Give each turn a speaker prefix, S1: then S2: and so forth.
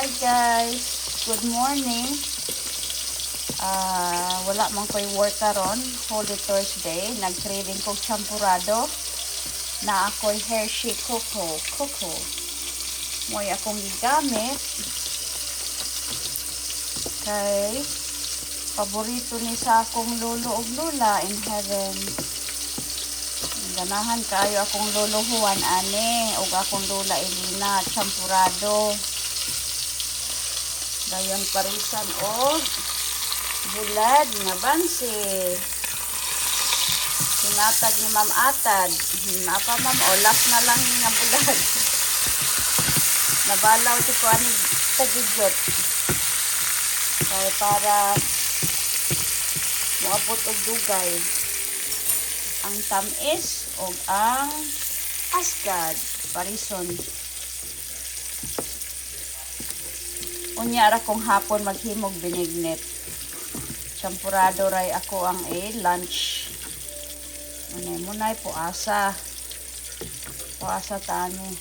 S1: Hi guys, good morning. Wala man ko'y work karon, Holy Thursday. Nag-craving kong champurado na ako'y Hershey Cocoa. Mo'y akong gigamit kay paborito ni sa akong lolo ug lula in heaven. Ganahan kaayo akong lolo Juan ani ug akong lula Elina champurado. Dayon parisan og bulad nga bansi. Sinatag ni Ma'am Atad. Napa ma'am o last na lang nga bulad. Nabalaw ti ko ani tagigyot. Kaya para moabot og dugay ang tamis o ang asgad parison. Unya ra kong hapon maghimog binignit. Champurado ray ako ang lunch. Ano mo na puasa. Puasa tani.